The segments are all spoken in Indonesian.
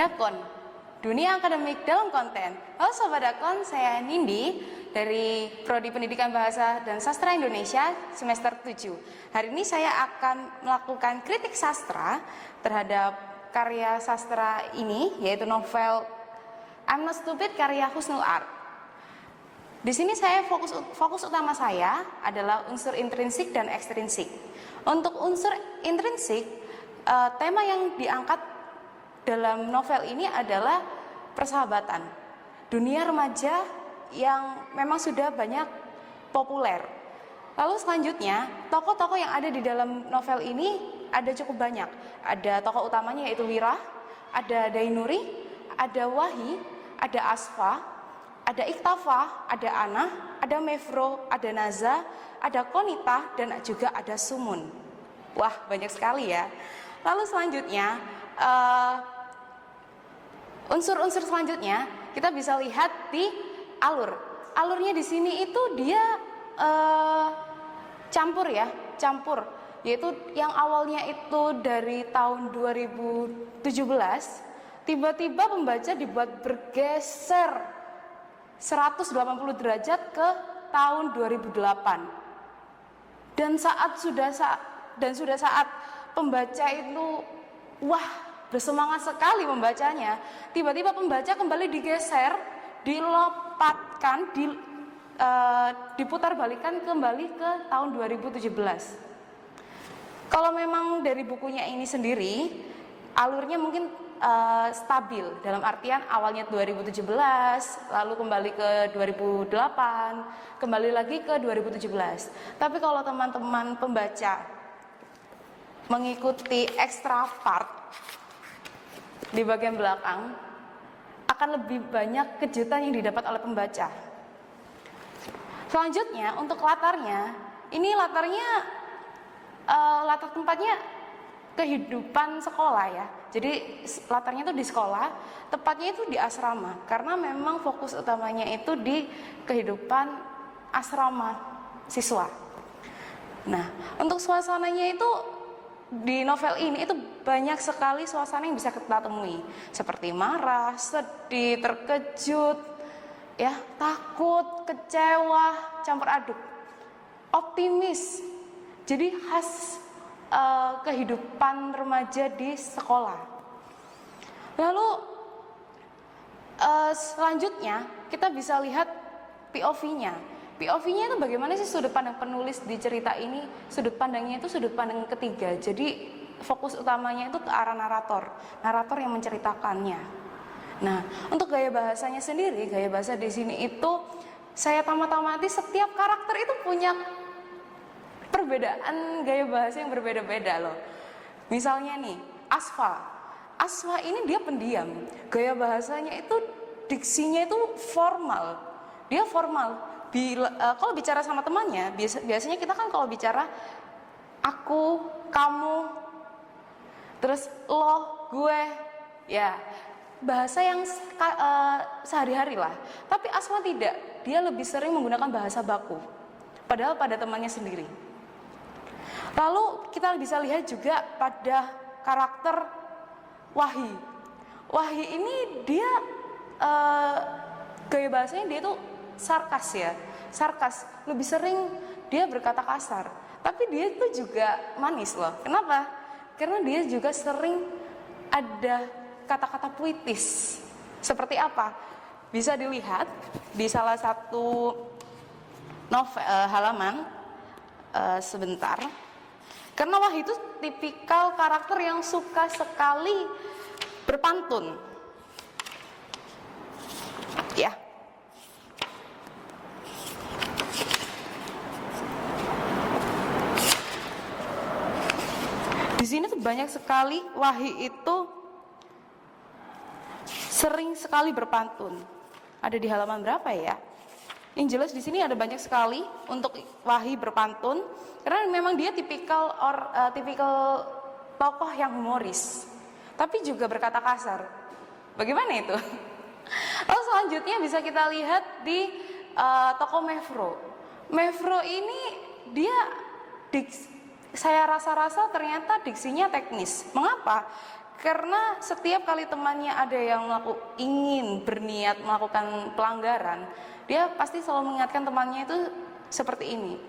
Dakon, dunia akademik dalam konten. Halo Sobat Dakon, saya Nindi dari Prodi Pendidikan Bahasa dan Sastra Indonesia semester 7. Hari ini saya akan melakukan kritik sastra terhadap karya sastra ini, yaitu novel I'm Not Stupid karya Husnul Art. Di sini saya fokus utama saya adalah unsur intrinsik dan ekstrinsik. Untuk unsur intrinsik, tema yang diangkat dalam novel ini adalah persahabatan. Dunia remaja yang memang sudah banyak populer. Lalu selanjutnya, tokoh-tokoh yang ada di dalam novel ini ada cukup banyak. Ada tokoh utamanya yaitu Wira, ada Dainuri, ada Wahi, ada Asfa, ada Iktafa, ada Ana, ada Mevro, ada Naza, ada Konita, dan juga ada Sumun. Wah, banyak sekali ya. Lalu selanjutnya, unsur-unsur selanjutnya kita bisa lihat di alur. Alurnya di sini itu dia campur, yaitu yang awalnya itu dari tahun 2017, tiba-tiba pembaca dibuat bergeser 180 derajat ke tahun 2008. Dan sudah saat pembaca itu bersemangat sekali membacanya, tiba-tiba pembaca kembali digeser, dilopatkan, diputar-balikan kembali ke tahun 2017. Kalau memang dari bukunya ini sendiri, alurnya mungkin stabil, dalam artian awalnya 2017, lalu kembali ke 2008, kembali lagi ke 2017. Tapi kalau teman-teman pembaca mengikuti extra part di bagian belakang, akan lebih banyak kejutan yang didapat oleh pembaca. Selanjutnya untuk latarnya, ini latar tempatnya kehidupan sekolah ya. Jadi latarnya itu di sekolah, tepatnya itu di asrama, karena memang fokus utamanya itu di kehidupan asrama siswa. Nah, untuk suasananya itu di novel ini itu banyak sekali suasana yang bisa kita temui, seperti marah, sedih, terkejut, ya, takut, kecewa, campur aduk, optimis. Jadi khas kehidupan remaja di sekolah. Lalu selanjutnya kita bisa lihat POV-nya. POV-nya itu bagaimana sih sudut pandang penulis di cerita ini? Sudut pandangnya itu sudut pandang ketiga. Jadi fokus utamanya itu ke arah narator yang menceritakannya. Nah, untuk gaya bahasanya sendiri, gaya bahasa di sini itu saya tamat-tamati setiap karakter itu punya perbedaan gaya bahasa yang berbeda-beda loh. Misalnya nih, Asfa ini dia pendiam. Gaya bahasanya itu, diksinya itu formal. Dia formal. Kalau bicara sama temannya, biasanya kita kan kalau bicara aku, kamu, terus lo, gue, ya bahasa yang sehari-hari lah. Tapi Asma tidak, dia lebih sering menggunakan bahasa baku, padahal pada temannya sendiri. Lalu kita bisa lihat juga pada karakter Wahi. Wahi ini dia gaya bahasanya dia tuh sarkas, lebih sering dia berkata kasar, tapi dia itu juga manis loh. Kenapa? Karena dia juga sering ada kata-kata puitis. Seperti apa? Bisa dilihat di salah satu novel halaman sebentar. Karena Wahyu itu tipikal karakter yang suka sekali berpantun. Ya. Di sini tuh banyak sekali Wahyu itu sering sekali berpantun. Ada di halaman berapa ya? Yang jelas di sini ada banyak sekali untuk Wahyu berpantun, karena memang dia tipikal tokoh yang humoris, tapi juga berkata kasar. Bagaimana itu? Lalu selanjutnya bisa kita lihat di tokoh Mevro. Mevro ini dia saya rasa-rasa ternyata diksinya teknis. Mengapa? Karena setiap kali temannya ada yang ingin berniat melakukan pelanggaran, dia pasti selalu mengingatkan temannya itu seperti ini.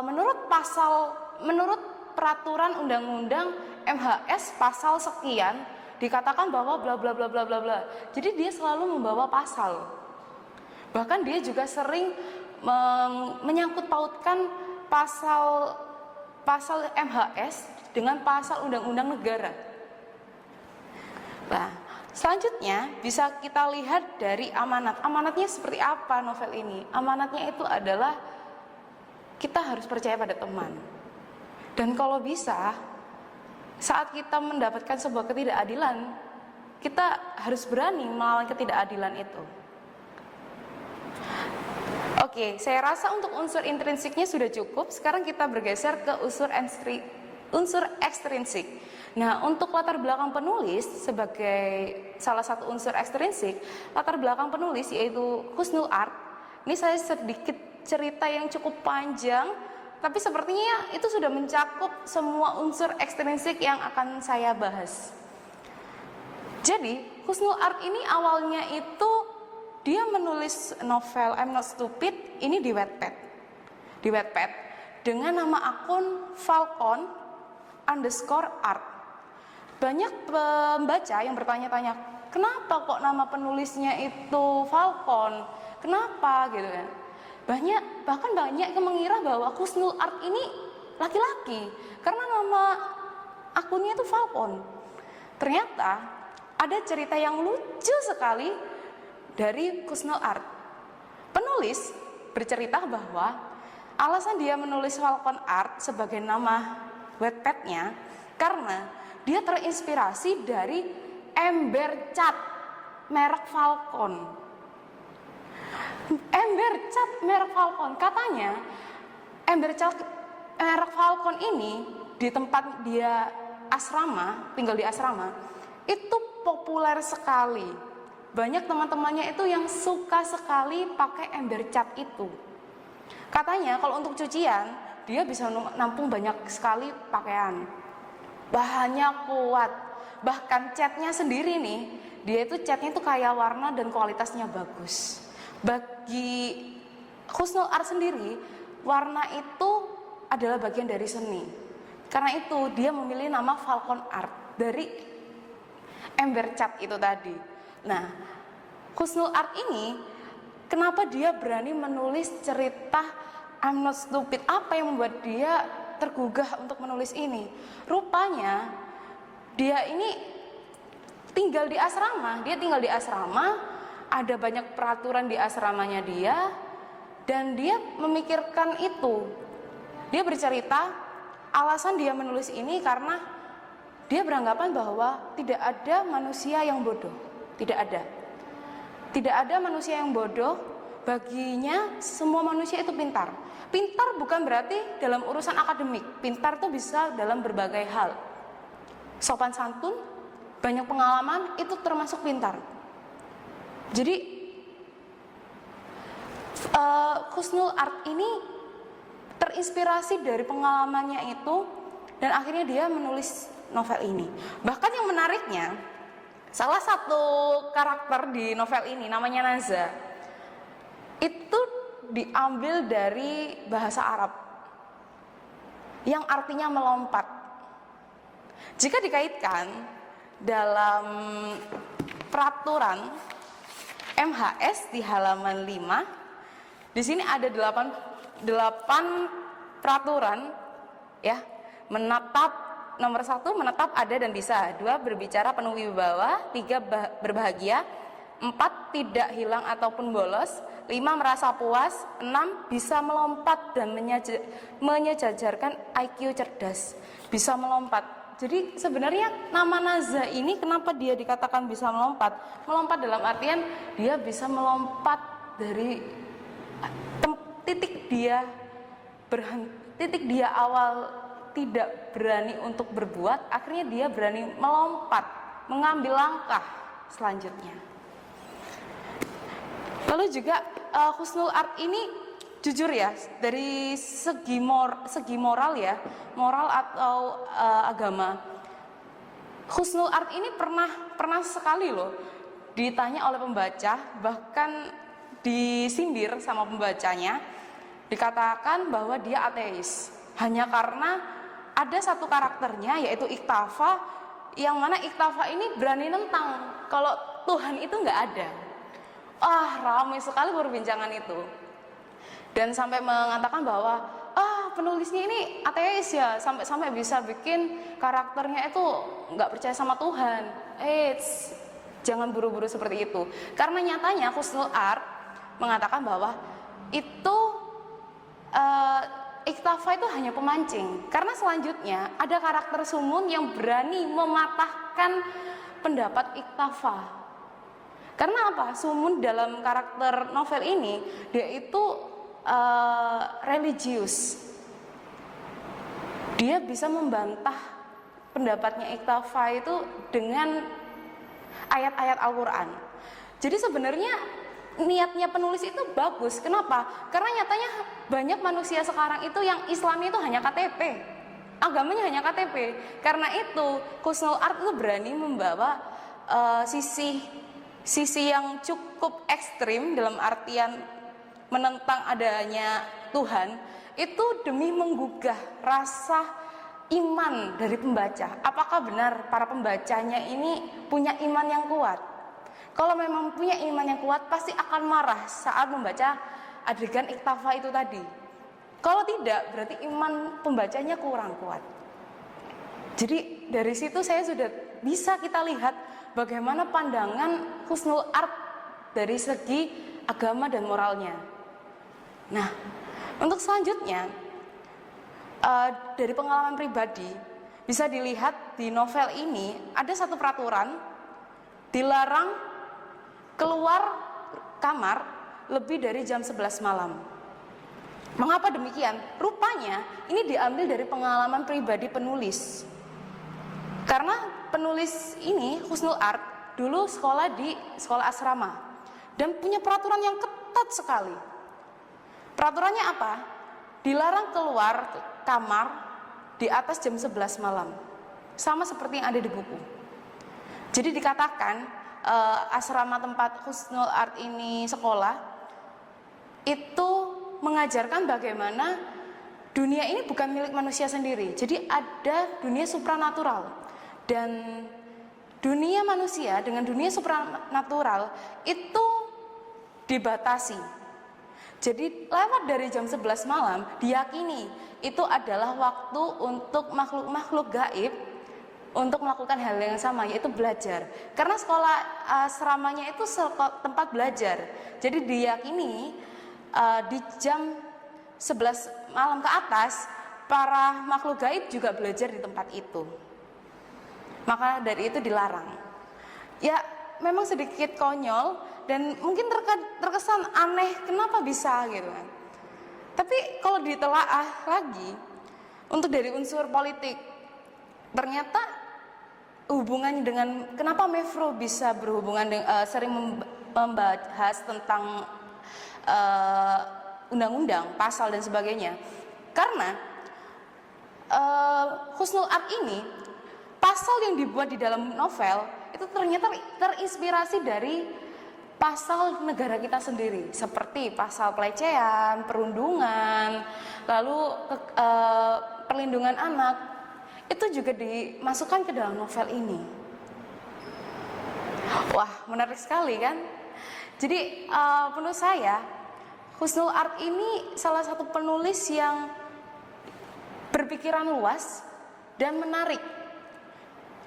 Menurut peraturan undang-undang MHS pasal sekian dikatakan bahwa bla bla bla bla bla bla. Jadi dia selalu membawa pasal. Bahkan dia juga sering menyangkut pautkan pasal MHS dengan pasal undang-undang negara. Nah, selanjutnya bisa kita lihat dari amanat. Amanatnya seperti apa novel ini? Amanatnya itu adalah kita harus percaya pada teman. Dan kalau bisa, saat kita mendapatkan sebuah ketidakadilan, kita harus berani melawan ketidakadilan itu. Oke, saya rasa untuk unsur intrinsiknya sudah cukup. Sekarang kita bergeser ke unsur ekstrinsik. Nah, untuk latar belakang penulis sebagai salah satu unsur ekstrinsik, latar belakang penulis yaitu Husnul Art. Ini saya sedikit cerita yang cukup panjang, tapi sepertinya itu sudah mencakup semua unsur ekstrinsik yang akan saya bahas. Jadi, Husnul Art ini awalnya itu dia menulis novel I'm Not Stupid ini di Wattpad. Dengan nama akun Falcon_art. Banyak pembaca yang bertanya-tanya, kenapa kok nama penulisnya itu Falcon? Kenapa gitu kan? Bahkan banyak yang mengira bahwa Husnul Art ini laki-laki karena nama akunnya itu Falcon. Ternyata ada cerita yang lucu sekali dari Husnul Art. Penulis bercerita bahwa alasan dia menulis Falcon Art sebagai nama Wattpad-nya karena dia terinspirasi dari ember cat merek Falcon. Ember cat merek Falcon, katanya ember cat merek Falcon ini di tempat dia tinggal di asrama, itu populer sekali. Banyak teman-temannya itu yang suka sekali pakai ember cat itu. Katanya kalau untuk cucian, dia bisa nampung banyak sekali pakaian. Bahannya kuat, bahkan catnya sendiri nih, dia itu catnya itu kaya warna dan kualitasnya bagus. Bagi Husnul Art sendiri, warna itu adalah bagian dari seni. Karena itu dia memilih nama Falcon Art dari ember cat itu tadi. Nah, Husnul Art ini kenapa dia berani menulis cerita I'm Not Stupid? Apa yang membuat dia tergugah untuk menulis ini? Rupanya dia ini tinggal di asrama, ada banyak peraturan di asramanya dia, dan dia memikirkan itu. Dia bercerita alasan dia menulis ini karena dia beranggapan bahwa tidak ada manusia yang bodoh. Tidak ada manusia yang bodoh. Baginya semua manusia itu pintar. Pintar bukan berarti dalam urusan akademik. Pintar itu bisa dalam berbagai hal. Sopan santun, banyak pengalaman, itu termasuk pintar. Jadi Husnul Art ini terinspirasi dari pengalamannya itu, dan akhirnya dia menulis novel ini. Bahkan yang menariknya, salah satu karakter di novel ini namanya Naza, itu diambil dari bahasa Arab yang artinya melompat. Jika dikaitkan dalam peraturan MHS di halaman 5, di sini ada 8 peraturan ya. Nomor 1, menetap, ada dan bisa. 2, berbicara penuh wibawa. 3, berbahagia. 4, tidak hilang ataupun bolos. 5, merasa puas. 6, bisa melompat dan menyejajarkan IQ cerdas. Bisa melompat. Jadi sebenarnya nama Naza ini kenapa dia dikatakan bisa melompat? Melompat dalam artian dia bisa melompat dari titik dia awal tidak berani untuk berbuat, akhirnya dia berani melompat, mengambil langkah selanjutnya. Lalu juga Husnul Art ini jujur ya, dari segi moral ya, moral atau agama, Husnul Art ini pernah sekali loh ditanya oleh pembaca, bahkan disindir sama pembacanya, dikatakan bahwa dia ateis hanya karena ada satu karakternya yaitu Iktafa, yang mana Iktafa ini berani nentang kalau Tuhan itu nggak ada. Ramai sekali perbincangan itu, dan sampai mengatakan bahwa penulisnya ini ateis ya, sampai bisa bikin karakternya itu nggak percaya sama Tuhan. Jangan buru-buru seperti itu, karena nyatanya Husnul Art mengatakan bahwa itu Iktafa itu hanya pemancing, karena selanjutnya ada karakter Sumun yang berani mematahkan pendapat Iktafa. Karena apa? Sumun dalam karakter novel ini dia itu religius. Dia bisa membantah pendapatnya Iktafa itu dengan ayat-ayat Al-Quran. Jadi sebenarnya niatnya penulis itu bagus. Kenapa? Karena nyatanya banyak manusia sekarang itu yang Islamnya itu hanya KTP, agamanya hanya KTP. Karena itu Husnul Art itu berani membawa sisi yang cukup ekstrim dalam artian menentang adanya Tuhan, itu demi menggugah rasa iman dari pembaca. Apakah benar para pembacanya ini punya iman yang kuat? Kalau memang punya iman yang kuat, pasti akan marah saat membaca adegan Iktafa itu tadi. Kalau tidak, berarti iman pembacanya kurang kuat. Jadi dari situ saya sudah bisa kita lihat bagaimana pandangan Husnul Art dari segi agama dan moralnya. Nah, untuk selanjutnya dari pengalaman pribadi bisa dilihat di novel ini ada satu peraturan, dilarang keluar kamar lebih dari jam 11 malam. Mengapa demikian? Rupanya ini diambil dari pengalaman pribadi penulis. Karena penulis ini, Husnul Art, dulu sekolah di sekolah asrama dan punya peraturan yang ketat sekali. Peraturannya apa? Dilarang keluar kamar di atas jam 11 malam. Sama seperti yang ada di buku. Jadi dikatakan asrama tempat Husnul Art ini sekolah itu mengajarkan bagaimana dunia ini bukan milik manusia sendiri. Jadi ada dunia supranatural, dan dunia manusia dengan dunia supranatural itu dibatasi. Jadi lewat dari jam 11 malam diyakini itu adalah waktu untuk makhluk-makhluk gaib untuk melakukan hal yang sama, yaitu belajar. Karena sekolah asramanya itu tempat belajar. Jadi diyakini di jam 11 malam ke atas para makhluk gaib juga belajar di tempat itu. Maka dari itu dilarang. Ya, memang sedikit konyol dan mungkin terkesan aneh, kenapa bisa gitu kan. Tapi kalau ditelaah lagi untuk dari unsur politik, ternyata hubungannya dengan kenapa Mevro bisa berhubungan dengan sering membahas tentang undang-undang, pasal dan sebagainya. Karena Husnul Art ini, pasal yang dibuat di dalam novel itu ternyata terinspirasi dari pasal negara kita sendiri, seperti pasal pelecehan, perundungan, lalu perlindungan anak, itu juga dimasukkan ke dalam novel ini. Wah, menarik sekali kan? Jadi menurut saya Husnul Art ini salah satu penulis yang berpikiran luas dan menarik.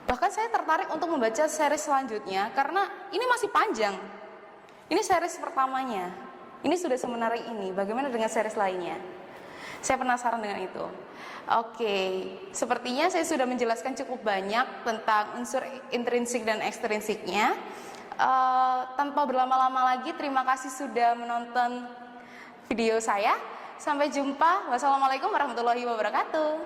Bahkan saya tertarik untuk membaca series selanjutnya karena ini masih panjang. Ini series pertamanya. Ini sudah semenarik ini. Bagaimana dengan series lainnya? Saya penasaran dengan itu. Oke, sepertinya saya sudah menjelaskan cukup banyak tentang unsur intrinsik dan ekstrinsiknya. Tanpa berlama-lama lagi, terima kasih sudah menonton video saya. Sampai jumpa. Wassalamualaikum warahmatullahi wabarakatuh.